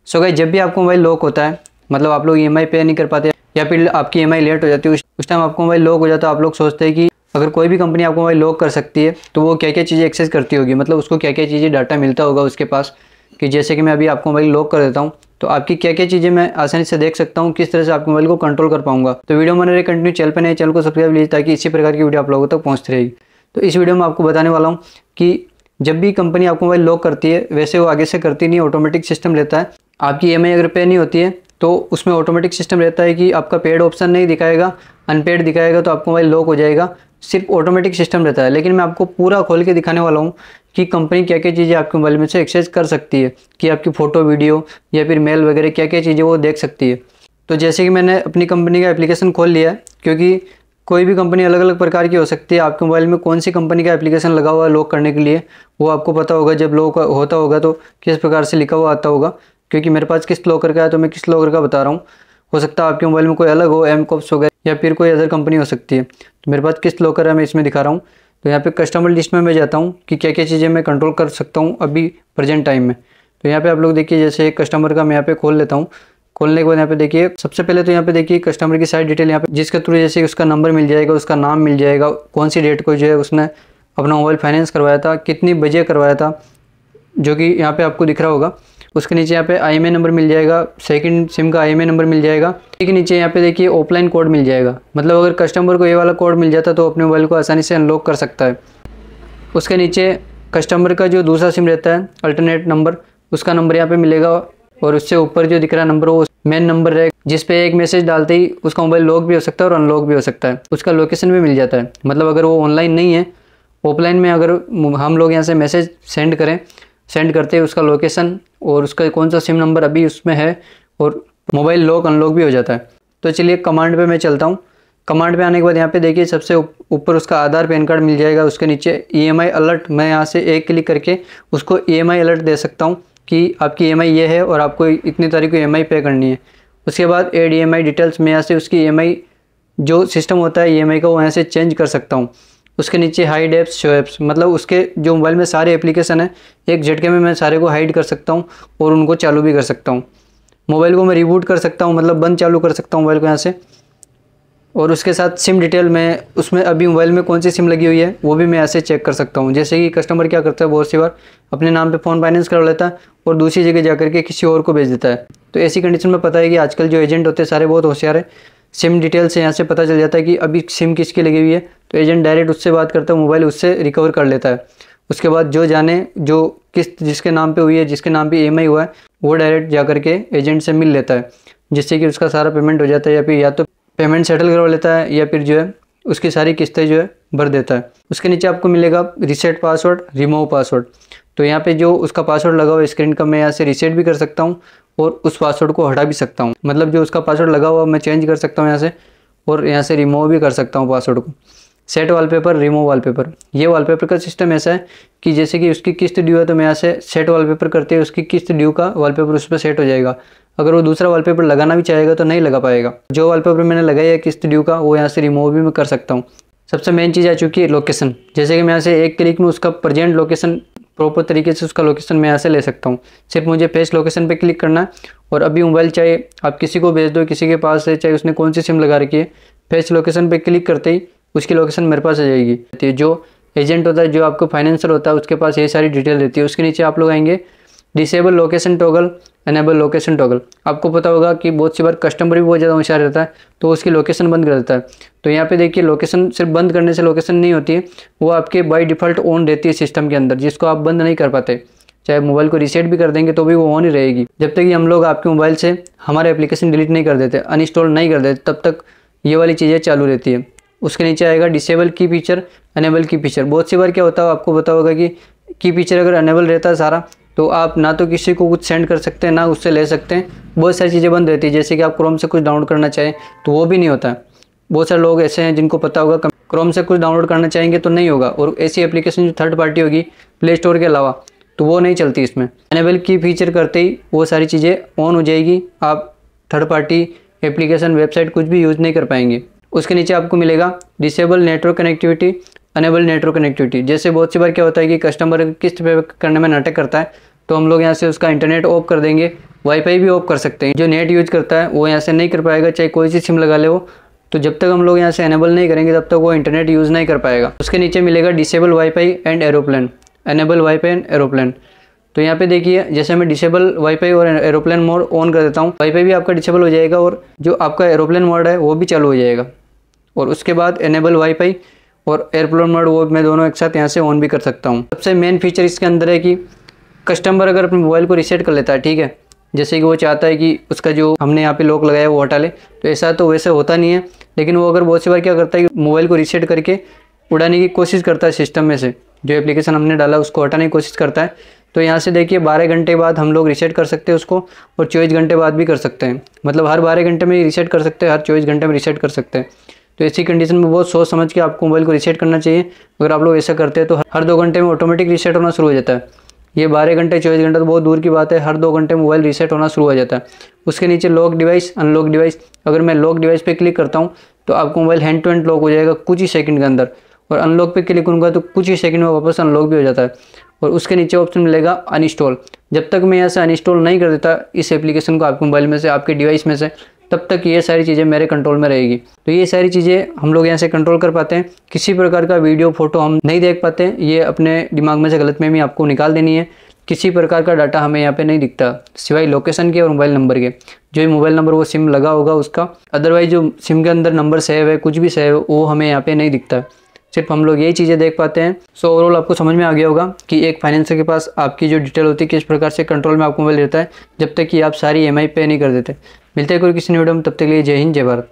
So guys, जब भी आपका मोबाइल लॉक होता है, मतलब आप लोग ईएमआई पे नहीं कर पाते या फिर आपकी ईएमआई लेट हो जाती है, उस टाइम आपका मोबाइल लॉक हो जाता है। आप लोग सोचते हैं कि अगर कोई भी कंपनी आपको मोबाइल लॉक कर सकती है तो वो क्या क्या चीज़ें एक्सेस करती होगी, मतलब उसको क्या क्या चीज़ें डाटा मिलता होगा उसके पास। कि जैसे कि मैं अभी आपको मोबाइल लॉक कर देता हूँ तो आपकी क्या क्या चीज़ें मैं आसानी से देख सकता हूँ, किस तरह से आपके मोबाइल को कंट्रोल कर पाऊंगा। तो वीडियो बने रहे कंटिन्यू, चैनल पर नए चैनल को सब्सक्राइब लीजिए ताकि इसी प्रकार की वीडियो आप लोगों तक पहुँचती रहेगी। तो इस वीडियो में आपको बताने वाला हूँ कि जब भी कंपनी आपको मोबाइल लॉक करती है, वैसे वो आगे से करती नहीं, ऑटोमेटिक सिस्टम रहता है। आपकी ईएमआई अगर पे नहीं होती है तो उसमें ऑटोमेटिक सिस्टम रहता है कि आपका पेड ऑप्शन नहीं दिखाएगा, अनपेड दिखाएगा तो आपका मोबाइल लॉक हो जाएगा। सिर्फ ऑटोमेटिक सिस्टम रहता है। लेकिन मैं आपको पूरा खोल के दिखाने वाला हूँ कि कंपनी क्या क्या चीज़ें आपके मोबाइल में से एक्सेस कर सकती है, कि आपकी फ़ोटो, वीडियो या फिर मेल वगैरह क्या क्या चीज़ें वो देख सकती है। तो जैसे कि मैंने अपनी कंपनी का एप्लीकेशन खोल लिया है, क्योंकि कोई भी कंपनी अलग अलग प्रकार की हो सकती है। आपके मोबाइल में कौन सी कंपनी का एप्लीकेशन लगा हुआ है लॉक करने के लिए वो आपको पता होगा। जब लॉक होता होगा तो किस प्रकार से लिखा हुआ आता होगा, क्योंकि मेरे पास किस लॉकर का है तो मैं किस लॉकर का बता रहा हूँ। हो सकता है आपके मोबाइल में कोई अलग हो, एमकॉप्स वगैरह या फिर कोई अदर कंपनी हो सकती है। तो मेरे पास किस लॉकर है मैं इसमें दिखा रहा हूँ। तो यहाँ पे कस्टमर लिस्ट में मैं जाता हूँ कि क्या क्या चीज़ें मैं कंट्रोल कर सकता हूँ अभी प्रेजेंट टाइम में। तो यहाँ पे आप लोग देखिए, जैसे एक कस्टमर का मैं यहाँ पे खोल लेता हूँ। खोलने के बाद यहाँ पे देखिए, सबसे पहले तो यहाँ पे देखिए कस्टमर की सारी डिटेल यहाँ पे, जिसके थ्रू जैसे उसका नंबर मिल जाएगा, उसका नाम मिल जाएगा, कौन सी डेट को जो है उसने अपना मोबाइल फाइनेंस करवाया था, कितनी बजे करवाया था, जो कि यहाँ पे आपको दिख रहा होगा। उसके नीचे यहाँ पे IMEI नंबर मिल जाएगा, सेकंड सिम का IMEI नंबर मिल जाएगा। ठीक है, नीचे यहाँ पे देखिए ऑफलाइन कोड मिल जाएगा, मतलब अगर कस्टमर को ये वाला कोड मिल जाता तो अपने मोबाइल को आसानी से अनलॉक कर सकता है। उसके नीचे कस्टमर का जो दूसरा सिम रहता है, अल्टरनेट नंबर, उसका नंबर यहाँ पे मिलेगा। और उससे ऊपर जो दिख रहा नंबर वो मेन नंबर रहेगा, जिस पे एक मैसेज डालते ही उसका मोबाइल लॉक भी हो सकता है और अनलॉक भी हो सकता है। उसका लोकेशन भी मिल जाता है, मतलब अगर वो ऑनलाइन नहीं है, ऑफलाइन में अगर हम लोग यहाँ से मैसेज सेंड करते हैं उसका लोकेशन और उसका कौन सा सिम नंबर अभी उसमें है, और मोबाइल लॉक अनलॉक भी हो जाता है। तो चलिए कमांड पे मैं चलता हूँ। कमांड पे आने के बाद यहाँ पे देखिए सबसे ऊपर उसका आधार पैन कार्ड मिल जाएगा। उसके नीचे EMI अलर्ट, मैं यहाँ से एक क्लिक करके उसको EMI अलर्ट दे सकता हूँ कि आपकी EMI ये है और आपको इतनी तारीख को EMI पे करनी है। उसके बाद ऐड EMI डिटेल्स, मैं यहाँ से उसकी EMI जो सिस्टम होता है EMI का वो यहाँ से चेंज कर सकता हूँ। उसके नीचे हाइड एप्स, शो एप्स, मतलब उसके जो मोबाइल में सारे एप्लीकेशन है एक झटके में मैं सारे को हाइड कर सकता हूँ और उनको चालू भी कर सकता हूँ। मोबाइल को मैं रिबूट कर सकता हूँ, मतलब बंद चालू कर सकता हूँ मोबाइल को यहाँ से। और उसके साथ सिम डिटेल, मैं उसमें अभी मोबाइल में कौन सी सिम लगी हुई है वो भी मैं ऐसे चेक कर सकता हूँ। जैसे कि कस्टमर क्या करता है, बहुत सी बार अपने नाम पे फ़ोन फाइनेंस करवा लेता है और दूसरी जगह जाकर के किसी और को भेज देता है। तो ऐसी कंडीशन में पता है कि आजकल जो एजेंट होते हैं सारे बहुत होशियार है। सिम डिटेल से यहाँ से पता चल जाता है कि अभी सिम किसकी लगी हुई है, तो एजेंट डायरेक्ट उससे बात करता है, मोबाइल उससे रिकवर कर लेता है। उसके बाद जो जाने जो किस्त जिसके नाम पे हुई है, जिसके नाम पे EMI हुआ है, वो डायरेक्ट जा करके एजेंट से मिल लेता है, जिससे कि उसका सारा पेमेंट हो जाता है, या तो पेमेंट सेटल करवा लेता है या फिर जो है उसकी सारी किस्तें जो है भर देता है। उसके नीचे आपको मिलेगा रीसेट पासवर्ड, रिमूव पासवर्ड। तो यहाँ पे जो उसका पासवर्ड लगा हुआ है स्क्रीन का, मैं यहाँ से रीसेट भी कर सकता हूँ और उस पासवर्ड को हटा भी सकता हूँ। मतलब जो उसका पासवर्ड लगा हुआ मैं चेंज कर सकता हूँ यहाँ से, और यहाँ से रिमूव भी कर सकता हूँ पासवर्ड को। सेट वॉलपेपर, रिमूव वॉलपेपर, ये वॉलपेपर का सिस्टम ऐसा है कि जैसे कि उसकी किस्त ड्यू है तो मैं यहाँ से सेट वॉलपेपर करते हैं उसकी किस्त ड्यू का वॉलपेपर उस पर सेट हो जाएगा। अगर वो दूसरा वॉलपेपर लगाना भी चाहेगा तो नहीं लगा पाएगा। जो वॉलपेपर मैंने लगाया है किस्त ड्यू का वो यहाँ से रिमूव भी मैं कर सकता हूँ। सबसे मेन चीज़ आ चुकी है लोकेशन। जैसे कि मैं यहाँ से एक क्लिक में उसका प्रेजेंट लोकेशन, प्रॉपर तरीके से उसका लोकेशन मैं यहाँ से ले सकता हूँ। सिर्फ मुझे पेस्ट लोकेशन पे क्लिक करना है और अभी मोबाइल चाहे आप किसी को भेज दो, किसी के पास है, चाहे उसने कौन सी सिम लगा रखी है, पेस्ट लोकेशन पे क्लिक करते ही उसकी लोकेशन मेरे पास आ जाएगी। जो एजेंट होता है, जो आपको फाइनेंसर होता है, उसके पास ये सारी डिटेल रहती है। उसके नीचे आप लोग आएंगे disable location toggle, enable location toggle. आपको पता होगा कि बहुत सी बार कस्टमर भी बहुत ज़्यादा होशियार रहता है तो उसकी लोकेशन बंद कर देता है। तो यहाँ पे देखिए लोकेशन सिर्फ बंद करने से लोकेशन नहीं होती है, वो आपके बाय डिफ़ॉल्ट ऑन रहती है सिस्टम के अंदर, जिसको आप बंद नहीं कर पाते। चाहे मोबाइल को रीसेट भी कर देंगे तो भी वो ऑन ही रहेगी। जब तक कि हम लोग आपके मोबाइल से हमारे एप्लीकेशन डिलीट नहीं कर देते, अनइंस्टॉल नहीं कर देते, तब तक ये वाली चीज़ें चालू रहती है। उसके नीचे आएगा डिसेबल की फीचर, अनेबल की फीचर। बहुत सी बार क्या होता है आपको पता होगा कि की फीचर अगर अनेबल रहता है सारा, तो आप ना तो किसी को कुछ सेंड कर सकते हैं ना उससे ले सकते हैं। बहुत सारी चीज़ें बंद रहती है, जैसे कि आप क्रोम से कुछ डाउनलोड करना चाहें तो वो भी नहीं होता है। बहुत सारे लोग ऐसे हैं जिनको पता होगा क्रोम से कुछ डाउनलोड करना चाहेंगे तो नहीं होगा, और ऐसी एप्लीकेशन जो थर्ड पार्टी होगी प्ले स्टोर के अलावा तो वो नहीं चलती इसमें। अनेबल की फीचर करते ही वो सारी चीज़ें ऑन हो जाएगी, आप थर्ड पार्टी एप्लीकेशन, वेबसाइट कुछ भी यूज़ नहीं कर पाएंगे। उसके नीचे आपको मिलेगा disable network connectivity, enable network connectivity. जैसे बहुत सी बार क्या होता है कि कस्टमर किस्त पे करने में नाटक करता है, तो हम लोग यहाँ से उसका इंटरनेट ऑफ कर देंगे वाईफाई भी ऑफ कर सकते हैं। जो नेट यूज करता है वो यहाँ से नहीं कर पाएगा, चाहे कोई सी सिम लगा ले वो। तो जब तक हम लोग यहाँ से एनेबल नहीं करेंगे तब तक वो इंटरनेट यूज़ नहीं कर पाएगा। उसके नीचे मिलेगा disable wifi and aeroplane, enable wifi and aeroplane. तो यहाँ पे देखिए, जैसे मैं डिसेबल वाईफाई और एरोप्लेन मोड ऑन कर देता हूँ, वाईफाई भी आपका डिसेबल हो जाएगा और जो आपका एरोप्लेन मोड है वो भी चालू हो जाएगा। और उसके बाद एनेबल वाईफाई और एयरप्लेन मोड वो मैं दोनों एक साथ यहाँ से ऑन भी कर सकता हूँ। सबसे मेन फीचर इसके अंदर है कि कस्टमर अगर अपने मोबाइल को रीसेट कर लेता है, ठीक है, जैसे कि वो चाहता है कि उसका जो हमने यहाँ पे लॉक लगाया वो हटा ले, तो ऐसा तो वैसे होता नहीं है। लेकिन वो अगर बहुत सी बार क्या करता है कि मोबाइल को रीसेट करके उड़ाने की कोशिश करता है सिस्टम में से, जो एप्लीकेशन हमने डाला उसको हटाने की कोशिश करता है। तो यहाँ से देखिए 12 घंटे बाद हम लोग रीसेट कर सकते हैं उसको, और 24 घंटे बाद भी कर सकते हैं। मतलब हर 12 घंटे में रीसेट कर सकते हैं, हर 24 घंटे में रीसेट कर सकते हैं। तो ऐसी कंडीशन में बहुत सोच समझ के आपको मोबाइल को रीसेट करना चाहिए। अगर आप लोग ऐसा करते हैं तो हर 2 घंटे में ऑटोमेटिक रीसेट होना शुरू हो जाता है। ये 12 घंटे 24 घंटे तो बहुत दूर की बात है, हर 2 घंटे मोबाइल रीसेट होना शुरू हो जाता है। उसके नीचे लॉक डिवाइस, अनलॉक डिवाइस, अगर मैं लॉक डिवाइस पे क्लिक करता हूँ तो आपको mobile hand to hand lock हो जाएगा कुछ ही सेकंड के अंदर, और अनलॉक पे क्लिक करूँगा तो कुछ ही सेकंड में वापस अनलॉक भी हो जाता है। और उसके नीचे ऑप्शन मिलेगा अनइंस्टॉल। जब तक मैं यहाँ से अनइंस्टॉल नहीं कर देता इस एप्लीकेशन को आपके मोबाइल में से, आपके डिवाइस में से, तब तक ये सारी चीज़ें मेरे कंट्रोल में रहेगी। तो ये सारी चीज़ें हम लोग यहाँ से कंट्रोल कर पाते हैं। किसी प्रकार का वीडियो फोटो हम नहीं देख पाते हैं, ये अपने दिमाग में से गलतफहमी आपको निकाल देनी है। किसी प्रकार का डाटा हमें यहाँ पे नहीं दिखता सिवाय लोकेशन के और मोबाइल नंबर के। जो मोबाइल नंबर वो सिम लगा होगा उसका, अदरवाइज जो सिम के अंदर नंबर सेव है, कुछ भी सेव है, वो हमें यहाँ पे नहीं दिखता। सिर्फ हम लोग यही चीज़ें देख पाते हैं। सो ओवरऑल आपको समझ में आ गया होगा कि एक फाइनेंसर के पास आपकी जो डिटेल होती है किस प्रकार से कंट्रोल में आपको मोबाइल रहता है, जब तक कि आप सारी EMI पे नहीं कर देते। मिलते हैं कोई किसी वीडियो में, तब तक के लिए जय हिंद जय भारत।